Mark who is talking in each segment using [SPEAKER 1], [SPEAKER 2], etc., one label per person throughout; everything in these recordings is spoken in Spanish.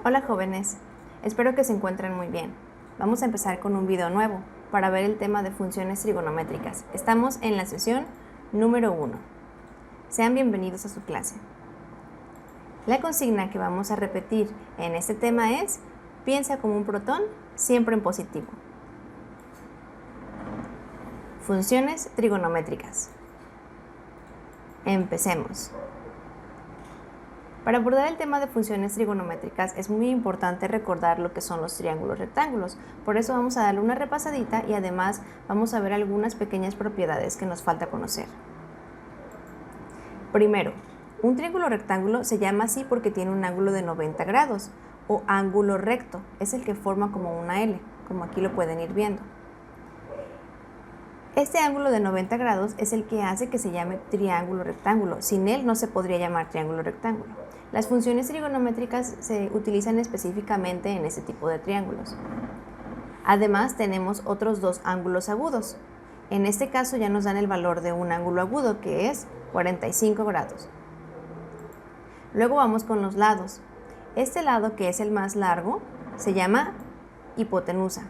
[SPEAKER 1] Hola jóvenes, espero que se encuentren muy bien. Vamos a empezar con un video nuevo para ver el tema de funciones trigonométricas. Estamos en la sesión número 1. Sean bienvenidos a su clase. La consigna que vamos a repetir en este tema es: piensa como un protón, siempre en positivo. Funciones trigonométricas. Empecemos. Para abordar el tema de funciones trigonométricas es muy importante recordar lo que son los triángulos rectángulos. Por eso vamos a darle una repasadita y además vamos a ver algunas pequeñas propiedades que nos falta conocer. Primero, un triángulo rectángulo se llama así porque tiene un ángulo de 90 grados o ángulo recto. Es el que forma como una L, como aquí lo pueden ir viendo. Este ángulo de 90 grados es el que hace que se llame triángulo rectángulo. Sin él no se podría llamar triángulo rectángulo. Las funciones trigonométricas se utilizan específicamente en este tipo de triángulos. Además, tenemos otros dos ángulos agudos. En este caso ya nos dan el valor de un ángulo agudo, que es 45 grados. Luego vamos con los lados. Este lado, que es el más largo, se llama hipotenusa.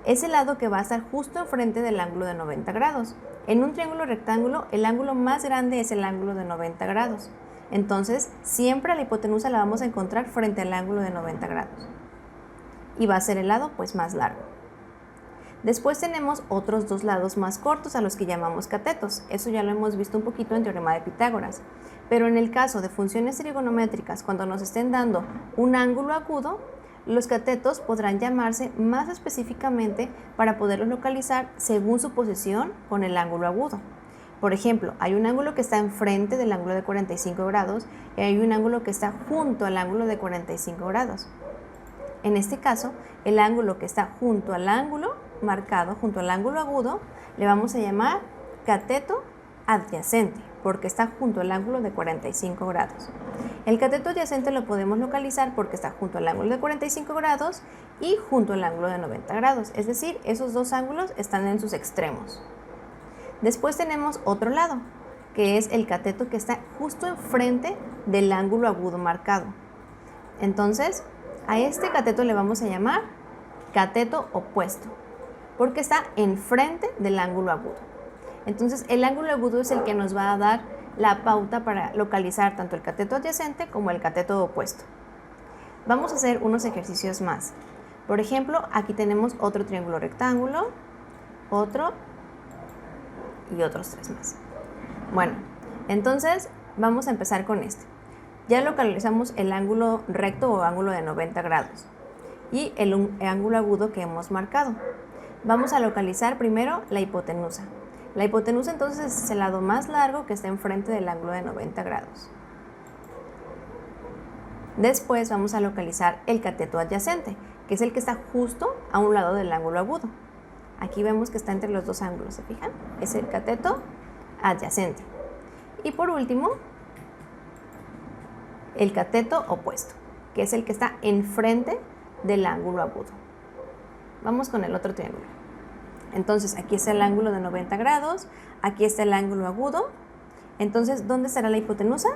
[SPEAKER 1] Es el lado que va a estar justo enfrente del ángulo de 90 grados. En un triángulo rectángulo, el ángulo más grande es el ángulo de 90 grados. Entonces, siempre a la hipotenusa la vamos a encontrar frente al ángulo de 90 grados. Y va a ser el lado más largo. Después tenemos otros dos lados más cortos a los que llamamos catetos. Eso ya lo hemos visto un poquito en Teorema de Pitágoras. Pero en el caso de funciones trigonométricas, cuando nos estén dando un ángulo agudo, los catetos podrán llamarse más específicamente para poderlos localizar según su posición con el ángulo agudo. Por ejemplo, hay un ángulo que está enfrente del ángulo de 45 grados y hay un ángulo que está junto al ángulo de 45 grados. En este caso, el ángulo que está junto al ángulo marcado, junto al ángulo agudo, le vamos a llamar cateto adyacente, porque está junto al ángulo de 45 grados. El cateto adyacente lo podemos localizar porque está junto al ángulo de 45 grados y junto al ángulo de 90 grados, es decir, esos dos ángulos están en sus extremos. Después tenemos otro lado, que es el cateto que está justo enfrente del ángulo agudo marcado. Entonces, a este cateto le vamos a llamar cateto opuesto, porque está enfrente del ángulo agudo. Entonces, el ángulo agudo es el que nos va a dar la pauta para localizar tanto el cateto adyacente como el cateto opuesto. Vamos a hacer unos ejercicios más. Por ejemplo, aquí tenemos otro triángulo rectángulo, otro y otros tres más. Bueno, entonces vamos a empezar con este. Ya localizamos el ángulo recto o ángulo de 90 grados y el ángulo agudo que hemos marcado. Vamos a localizar primero la hipotenusa. La hipotenusa entonces es el lado más largo que está enfrente del ángulo de 90 grados. Después vamos a localizar el cateto adyacente, que es el que está justo a un lado del ángulo agudo. Aquí vemos que está entre los dos ángulos, ¿se fijan? Es el cateto adyacente. Y por último, el cateto opuesto, que es el que está enfrente del ángulo agudo. Vamos con el otro triángulo. Entonces, aquí está el ángulo de 90 grados, aquí está el ángulo agudo. Entonces, ¿dónde estará la hipotenusa?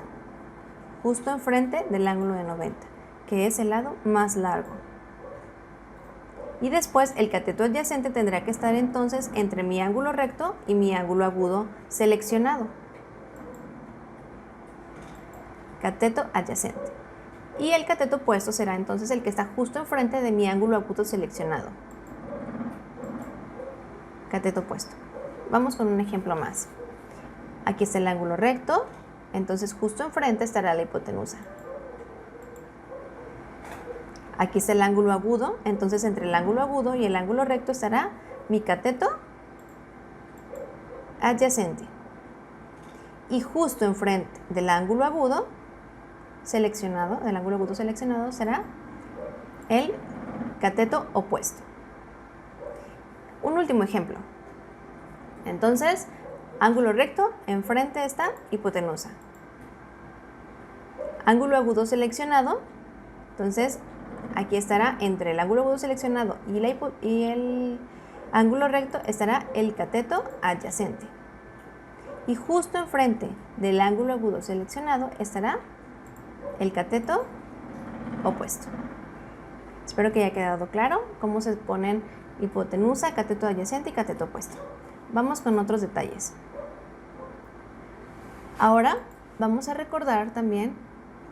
[SPEAKER 1] Justo enfrente del ángulo de 90, que es el lado más largo. Y después, el cateto adyacente tendrá que estar entonces entre mi ángulo recto y mi ángulo agudo seleccionado. Cateto adyacente. Y el cateto opuesto será entonces el que está justo enfrente de mi ángulo agudo seleccionado. Cateto opuesto. Vamos con un ejemplo más. Aquí está el ángulo recto, entonces justo enfrente estará la hipotenusa. Aquí está el ángulo agudo, entonces entre el ángulo agudo y el ángulo recto estará mi cateto adyacente. Y justo enfrente del ángulo agudo seleccionado, será el cateto opuesto. Un último ejemplo. Entonces, ángulo recto, enfrente está hipotenusa. Ángulo agudo seleccionado, entonces aquí estará entre el ángulo agudo seleccionado y el ángulo recto estará el cateto adyacente. Y justo enfrente del ángulo agudo seleccionado estará el cateto opuesto. Espero que haya quedado claro cómo se ponen hipotenusa, cateto adyacente y cateto opuesto. Vamos con otros detalles. Ahora vamos a recordar también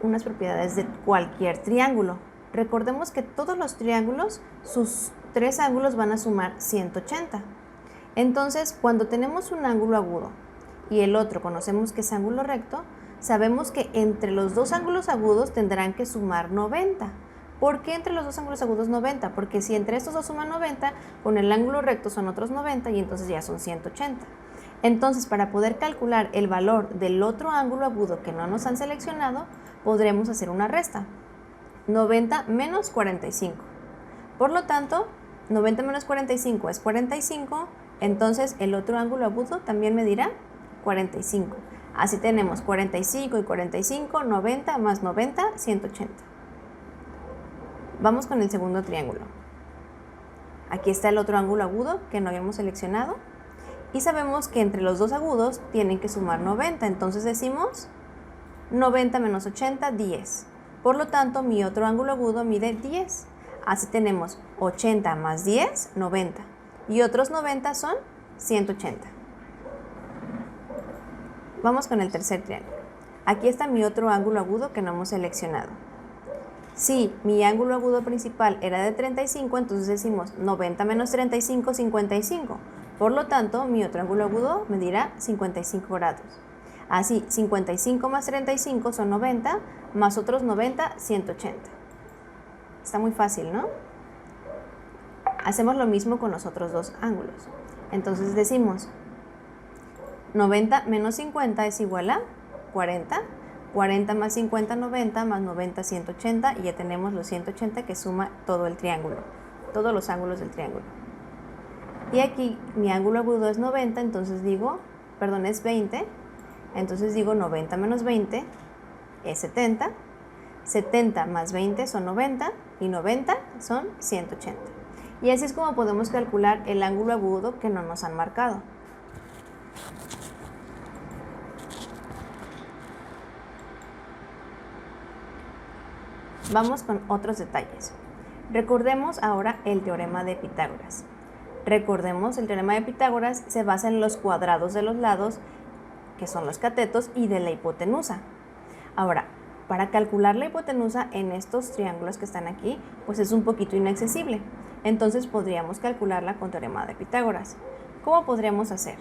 [SPEAKER 1] unas propiedades de cualquier triángulo. Recordemos que todos los triángulos, sus tres ángulos van a sumar 180. Entonces, cuando tenemos un ángulo agudo y el otro conocemos que es ángulo recto, sabemos que entre los dos ángulos agudos tendrán que sumar 90. ¿Por qué entre los dos ángulos agudos 90? Porque si entre estos dos suman 90, con el ángulo recto son otros 90 y entonces ya son 180. Entonces, para poder calcular el valor del otro ángulo agudo que no nos han seleccionado, podremos hacer una resta. 90 menos 45. Por lo tanto, 90 menos 45 es 45, entonces el otro ángulo agudo también medirá 45. Así tenemos 45 y 45, 90 más 90, 180. Vamos con el segundo triángulo. Aquí está el otro ángulo agudo que no habíamos seleccionado. Y sabemos que entre los dos agudos tienen que sumar 90, entonces decimos 90 menos 80, 10. Por lo tanto, mi otro ángulo agudo mide 10. Así tenemos 80 más 10, 90. Y otros 90 son 180. Vamos con el tercer triángulo. Aquí está mi otro ángulo agudo que no hemos seleccionado. Si mi ángulo agudo principal era de 35, entonces decimos 90 menos 35, 55. Por lo tanto, mi otro ángulo agudo medirá 55 grados. Así, 55 más 35 son 90, más otros 90, 180. Está muy fácil, ¿no? Hacemos lo mismo con los otros dos ángulos. Entonces decimos 90 menos 50 es igual a 40. 40 más 50, 90, más 90, 180. Y ya tenemos los 180 que suma todo el triángulo, todos los ángulos del triángulo. Y aquí mi ángulo agudo es 90, entonces digo, es 20. Entonces digo 90 menos 20 es 70. 70 más 20 son 90 y 90 son 180. Y así es como podemos calcular el ángulo agudo que no nos han marcado. Vamos con otros detalles. Recordemos ahora el teorema de Pitágoras. Recordemos, el teorema de Pitágoras se basa en los cuadrados de los lados, que son los catetos, y de la hipotenusa. Ahora, para calcular la hipotenusa en estos triángulos que están aquí, pues es un poquito inaccesible. Entonces podríamos calcularla con teorema de Pitágoras. ¿Cómo podríamos hacer?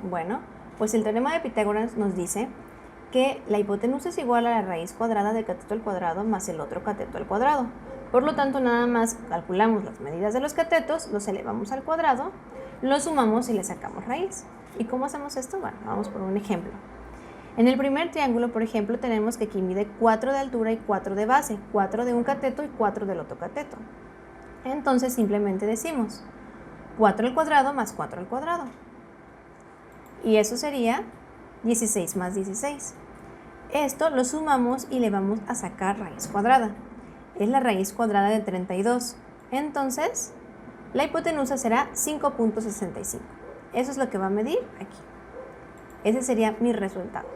[SPEAKER 1] Bueno, pues el teorema de Pitágoras nos dice que la hipotenusa es igual a la raíz cuadrada del cateto al cuadrado más el otro cateto al cuadrado. Por lo tanto, nada más calculamos las medidas de los catetos, los elevamos al cuadrado, los sumamos y le sacamos raíz. ¿Y cómo hacemos esto? Bueno, vamos por un ejemplo. En el primer triángulo, por ejemplo, tenemos que aquí mide 4 de altura y 4 de base, 4 de un cateto y 4 del otro cateto. Entonces simplemente decimos 4 al cuadrado más 4 al cuadrado. Y eso sería 16 más 16. Esto lo sumamos y le vamos a sacar raíz cuadrada. Es la raíz cuadrada de 32. Entonces, la hipotenusa será 5.65. Eso es lo que va a medir aquí. Ese sería mi resultado.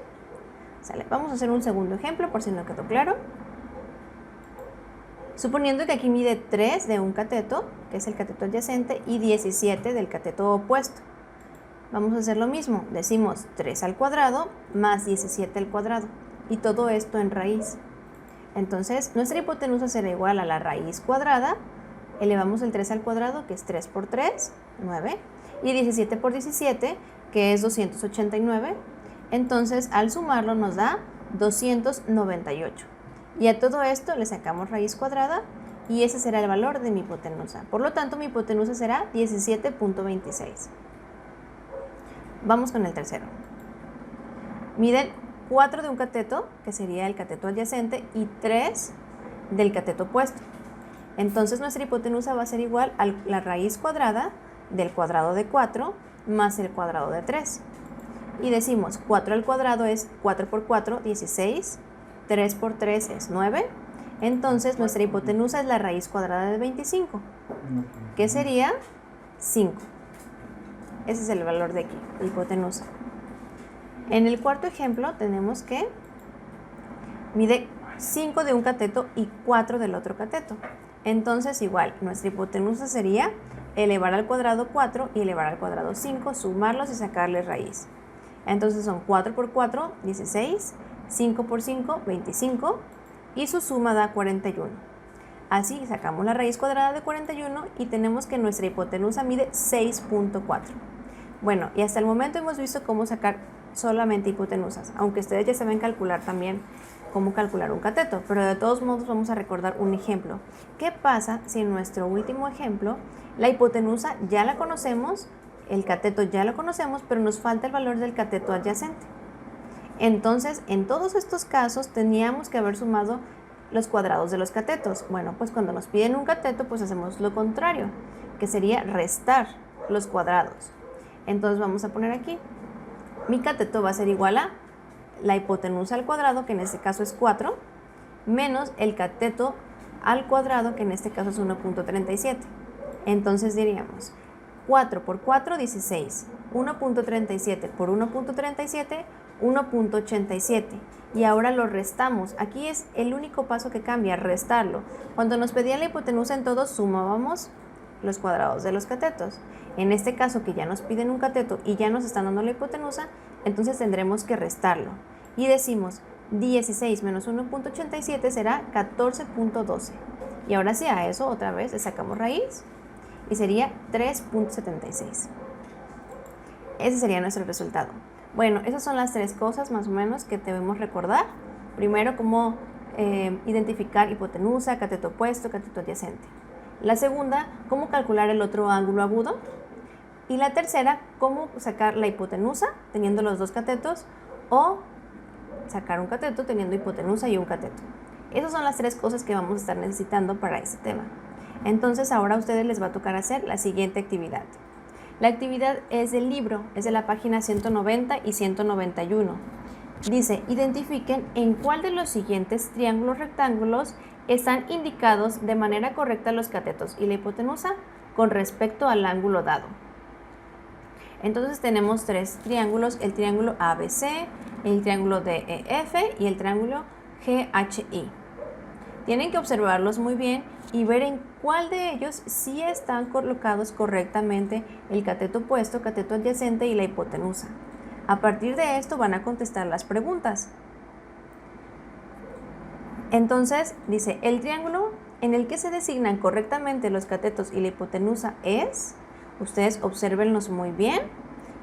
[SPEAKER 1] ¿Sale? Vamos a hacer un segundo ejemplo por si no quedó claro. Suponiendo que aquí mide 3 de un cateto, que es el cateto adyacente, y 17 del cateto opuesto. Vamos a hacer lo mismo. Decimos 3 al cuadrado más 17 al cuadrado. Y todo esto en raíz. Entonces, nuestra hipotenusa será igual a la raíz cuadrada. Elevamos el 3 al cuadrado, que es 3 por 3, 9. Y 17 por 17, que es 289. Entonces, al sumarlo nos da 298. Y a todo esto le sacamos raíz cuadrada y ese será el valor de mi hipotenusa. Por lo tanto, mi hipotenusa será 17.26. Vamos con el tercero. Miden 4 de un cateto, que sería el cateto adyacente, y 3 del cateto opuesto. Entonces, nuestra hipotenusa va a ser igual a la raíz cuadrada del cuadrado de 4 más el cuadrado de 3. Y decimos 4 al cuadrado es 4 por 4, 16. 3 por 3 es 9. Entonces, nuestra hipotenusa es la raíz cuadrada de 25, que sería 5. Ese es el valor de aquí, de hipotenusa. En el cuarto ejemplo tenemos que mide 5 de un cateto y 4 del otro cateto. Entonces igual, nuestra hipotenusa sería elevar al cuadrado 4 y elevar al cuadrado 5, sumarlos y sacarles raíz. Entonces son 4 por 4, 16, 5 por 5, 25 y su suma da 41. Así sacamos la raíz cuadrada de 41 y tenemos que nuestra hipotenusa mide 6.4. Bueno, y hasta el momento hemos visto cómo sacar solamente hipotenusas, aunque ustedes ya saben calcular también cómo calcular un cateto, pero de todos modos vamos a recordar un ejemplo. ¿Qué pasa si en nuestro último ejemplo la hipotenusa ya la conocemos, el cateto ya lo conocemos, pero nos falta el valor del cateto adyacente? Entonces, en todos estos casos teníamos que haber sumado los cuadrados de los catetos. Bueno, pues cuando nos piden un cateto, pues hacemos lo contrario, que sería restar los cuadrados. Entonces vamos a poner aquí, mi cateto va a ser igual a la hipotenusa al cuadrado, que en este caso es 4, menos el cateto al cuadrado, que en este caso es 1.37. Entonces diríamos 4 por 4, 16, 1.37 por 1.37, 1.87. Y ahora lo restamos. Aquí es el único paso que cambia, restarlo. Cuando nos pedían la hipotenusa en todos, sumábamos los cuadrados de los catetos. En este caso, que ya nos piden un cateto y ya nos están dando la hipotenusa, entonces tendremos que restarlo. Y decimos 16 menos 1.87 será 14.12. Y ahora sí, a eso otra vez le sacamos raíz y sería 3.76. Ese sería nuestro resultado. Bueno, esas son las tres cosas más o menos que debemos recordar. Primero, cómo identificar hipotenusa, cateto opuesto, cateto adyacente. La segunda, cómo calcular el otro ángulo agudo. Y la tercera, cómo sacar la hipotenusa teniendo los dos catetos o sacar un cateto teniendo hipotenusa y un cateto. Esas son las tres cosas que vamos a estar necesitando para este tema. Entonces ahora a ustedes les va a tocar hacer la siguiente actividad. La actividad es del libro, es de la página 190 y 191. Dice, identifiquen en cuál de los siguientes triángulos rectángulos están indicados de manera correcta los catetos y la hipotenusa con respecto al ángulo dado. Entonces tenemos tres triángulos, el triángulo ABC, el triángulo DEF y el triángulo GHI. Tienen que observarlos muy bien y ver en cuál de ellos sí están colocados correctamente el cateto opuesto, cateto adyacente y la hipotenusa. A partir de esto van a contestar las preguntas. Entonces dice, el triángulo en el que se designan correctamente los catetos y la hipotenusa es... Ustedes obsérvenlos muy bien,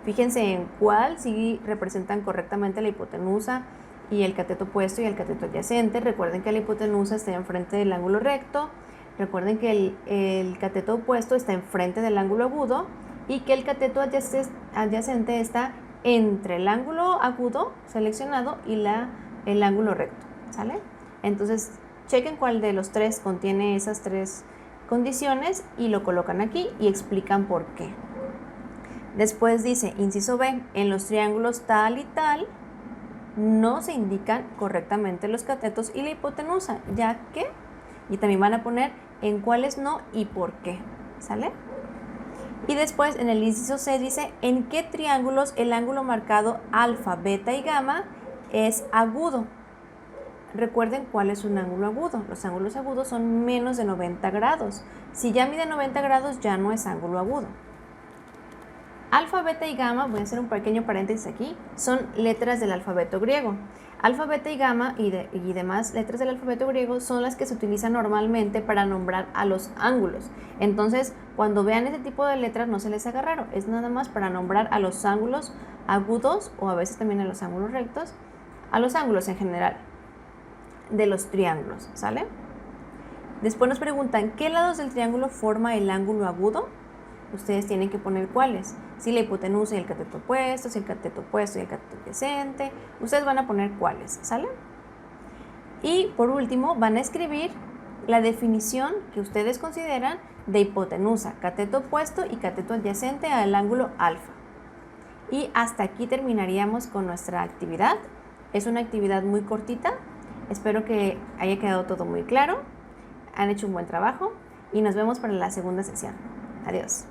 [SPEAKER 1] fíjense en cuál sí representan correctamente la hipotenusa y el cateto opuesto y el cateto adyacente. Recuerden que la hipotenusa está enfrente del ángulo recto, recuerden que el cateto opuesto está enfrente del ángulo agudo y que el cateto adyacente está entre el ángulo agudo seleccionado y el ángulo recto, ¿sale? Entonces, chequen cuál de los tres contiene esas tres condiciones y lo colocan aquí y explican por qué. Después dice, inciso B, en los triángulos tal y tal no se indican correctamente los catetos y la hipotenusa, ya que, y también van a poner en cuáles no y por qué, ¿sale? Y después en el inciso C dice, en qué triángulos el ángulo marcado alfa, beta y gamma es agudo. Recuerden cuál es un ángulo agudo. Los ángulos agudos son menos de 90 grados. Si ya mide 90 grados, ya no es ángulo agudo. Alfa, beta y gamma, voy a hacer un pequeño paréntesis aquí, son letras del alfabeto griego. Alfa, beta y gamma y demás letras del alfabeto griego son las que se utilizan normalmente para nombrar a los ángulos. Entonces, cuando vean ese tipo de letras, no se les haga raro. Es nada más para nombrar a los ángulos agudos o a veces también a los ángulos rectos, a los ángulos en general de los triángulos, ¿sale? Después nos preguntan, ¿qué lados del triángulo forma el ángulo agudo? Ustedes tienen que poner cuáles. Si la hipotenusa y el cateto opuesto, si el cateto opuesto y el cateto adyacente. Ustedes van a poner cuáles, ¿sale? Y por último, van a escribir la definición que ustedes consideran de hipotenusa, cateto opuesto y cateto adyacente al ángulo alfa. Y hasta aquí terminaríamos con nuestra actividad. Es una actividad muy cortita. Espero que haya quedado todo muy claro. Han hecho un buen trabajo y nos vemos para la segunda sesión. Adiós.